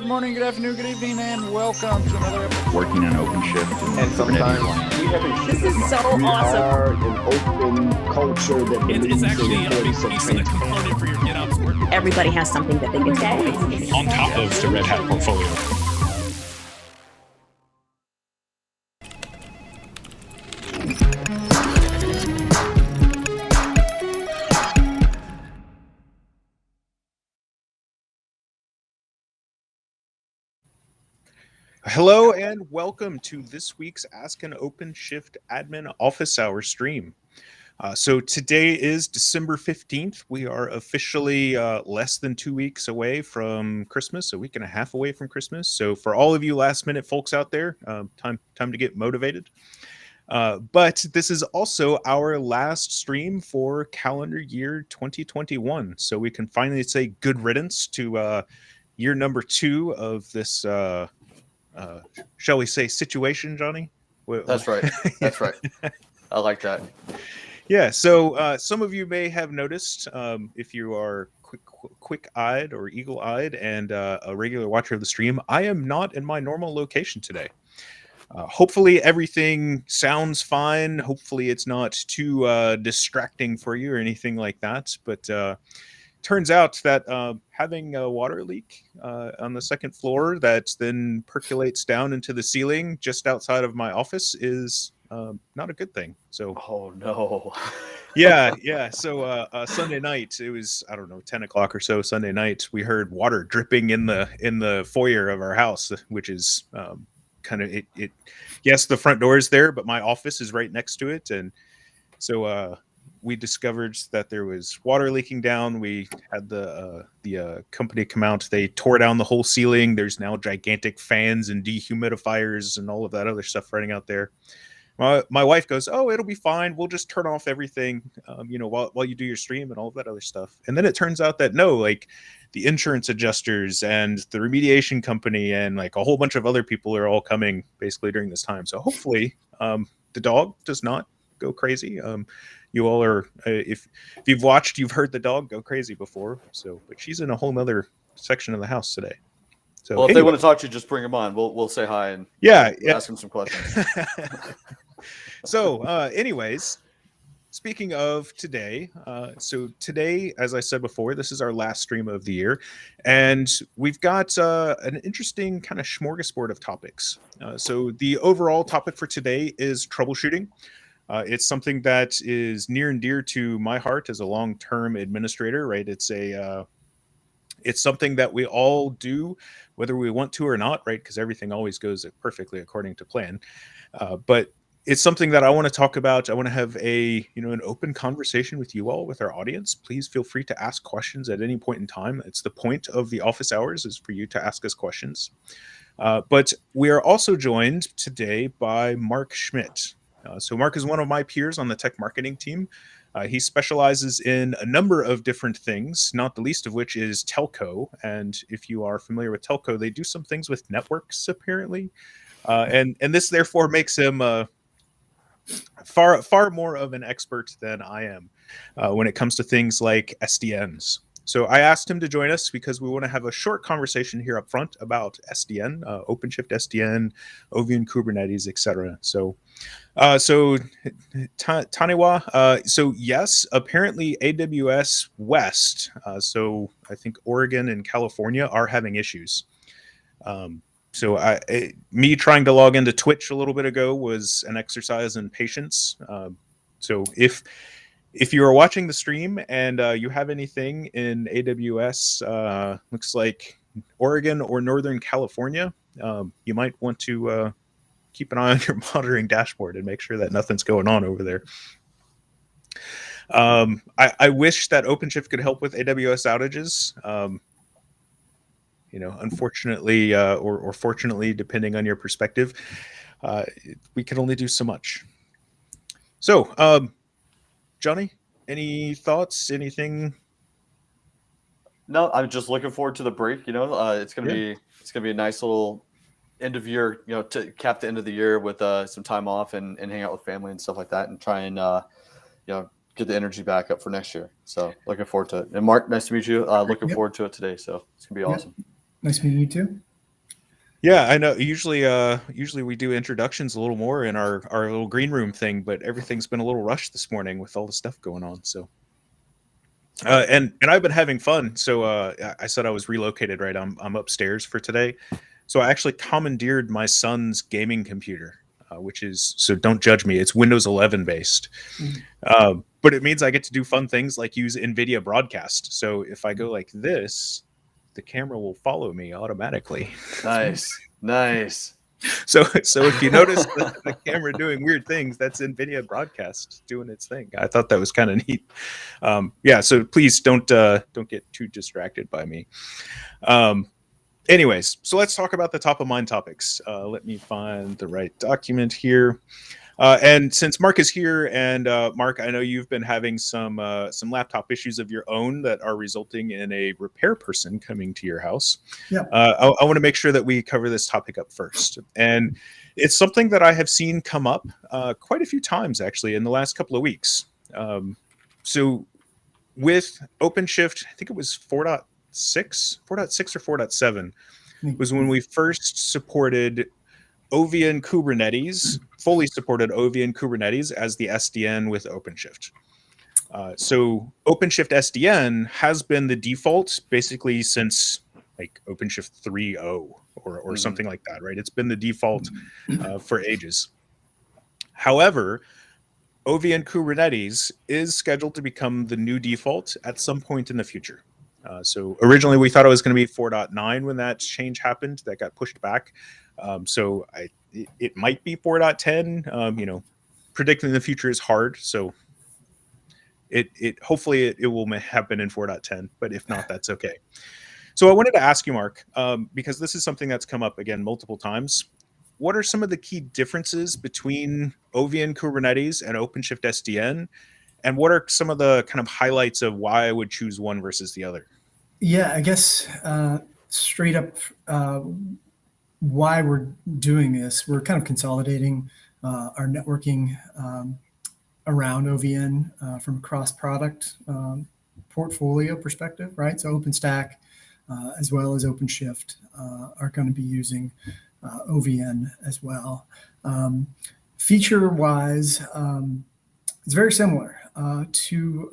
Good morning, good afternoon, good evening, and welcome to another episode. Working on OpenShift and sometimes we haven't. This is so we awesome. are an open culture that believes It's actually in a big importance of piece of the component for your GitOps work. Everybody has something that they can say. On top of the Red Hat portfolio. Hello and welcome to this week's Ask an OpenShift Admin Office Hour stream. So today is December 15th. We are officially less than 2 weeks away from Christmas, a week and a half away from Christmas. So for all of you last minute folks out there, time to get motivated. But this is also our last stream for calendar year 2021. So we can finally say good riddance to year number 2 of this shall we say situation, Johnny? That's right. That's right. I like that. Yeah. So some of you may have noticed, if you are quick-eyed or eagle-eyed and a regular watcher of the stream, I am not in my normal location today. Hopefully everything sounds fine. Hopefully it's not too distracting for you or anything like that. But turns out that having a water leak on the second floor that then percolates down into the ceiling just outside of my office is not a good thing. So, oh no. yeah. So Sunday night, it was, I don't know, 10 o'clock or so Sunday night, we heard water dripping in the foyer of our house, which is kind of it. Yes, the front door is there, but my office is right next to it, and so we discovered that there was water leaking down. We had the company come out. They tore down the whole ceiling. There's now gigantic fans and dehumidifiers and all of that other stuff running out there. My wife goes, "Oh, it'll be fine. We'll just turn off everything, while you do your stream and all of that other stuff." And then it turns out that no, like the insurance adjusters and the remediation company and like a whole bunch of other people are all coming basically during this time. So hopefully the dog does not go crazy. You all are, if you've watched, you've heard the dog go crazy before. So, but she's in a whole nother section of the house today. So, well, if they want to talk to you, just bring them on. We'll say hi and ask them some questions. So, anyways, speaking of today, so today, as I said before, this is our last stream of the year, and we've got an interesting kind of smorgasbord of topics. So the overall topic for today is troubleshooting. It's something that is near and dear to my heart as a long-term administrator, right? It's something that we all do, whether we want to or not, right? Because everything always goes perfectly according to plan. But it's something that I want to talk about. I want to have an open conversation with you all, with our audience. Please feel free to ask questions at any point in time. It's the point of the office hours is for you to ask us questions. But we are also joined today by Mark Schmidt. So Mark is one of my peers on the tech marketing team. He specializes in a number of different things, not the least of which is telco. And if you are familiar with telco, they do some things with networks, apparently. And this therefore makes him far more of an expert than I am when it comes to things like SDNs. So I asked him to join us because we want to have a short conversation here up front about SDN, OpenShift SDN, OVN Kubernetes, etc. So Taniwa, so yes, apparently AWS West, so I think Oregon and California are having issues. So me trying to log into Twitch a little bit ago was an exercise in patience. So if you are watching the stream and you have anything in AWS, looks like Oregon or Northern California, you might want to keep an eye on your monitoring dashboard and make sure that nothing's going on over there. I wish that OpenShift could help with AWS outages. Unfortunately, or fortunately, depending on your perspective, we can only do so much. So, Johnny, any thoughts? Anything? No, I'm just looking forward to the break. It's gonna be a nice little end of year. To cap the end of the year with some time off and hang out with family and stuff like that, and try and get the energy back up for next year. So looking forward to it. And Mark, nice to meet you. Looking forward to it today. So it's gonna be awesome. Nice meeting you too. Yeah, I know. Usually we do introductions a little more in our little green room thing, but everything's been a little rushed this morning with all the stuff going on. So, and I've been having fun. So I said I was relocated, right? I'm upstairs for today. So I actually commandeered my son's gaming computer, which is, so don't judge me. It's Windows 11 based. But it means I get to do fun things like use NVIDIA Broadcast. So if I go like this, the camera will follow me automatically. Nice. So if you notice the camera doing weird things, that's NVIDIA Broadcast doing its thing. I thought that was kind of neat. Yeah, so please don't get too distracted by me. Anyways, so let's talk about the top of mind topics. Let me find the right document here. And since Mark is here, and Mark, I know you've been having some laptop issues of your own that are resulting in a repair person coming to your house. Yeah. I want to make sure that we cover this topic up first. And it's something that I have seen come up quite a few times, actually, in the last couple of weeks. So with OpenShift, I think it was 4.6 or 4.7 was when we first supported OVN Kubernetes, fully supported OVN Kubernetes as the SDN with OpenShift. So OpenShift SDN has been the default basically since like OpenShift 3.0 or something like that, right? It's been the default for ages. However, OVN Kubernetes is scheduled to become the new default at some point in the future. So originally we thought it was going to be 4.9 when that change happened. That got pushed back. So it might be 4.10. Predicting the future is hard. So hopefully it will happen in 4.10. But if not, that's okay. So I wanted to ask you, Mark, because this is something that's come up again multiple times. What are some of the key differences between OVN Kubernetes and OpenShift SDN? And what are some of the kind of highlights of why I would choose one versus the other? Yeah, I guess straight up why we're doing this, we're kind of consolidating our networking around OVN from a cross-product portfolio perspective, right? So OpenStack as well as OpenShift are going to be using OVN as well. Feature-wise, it's very similar to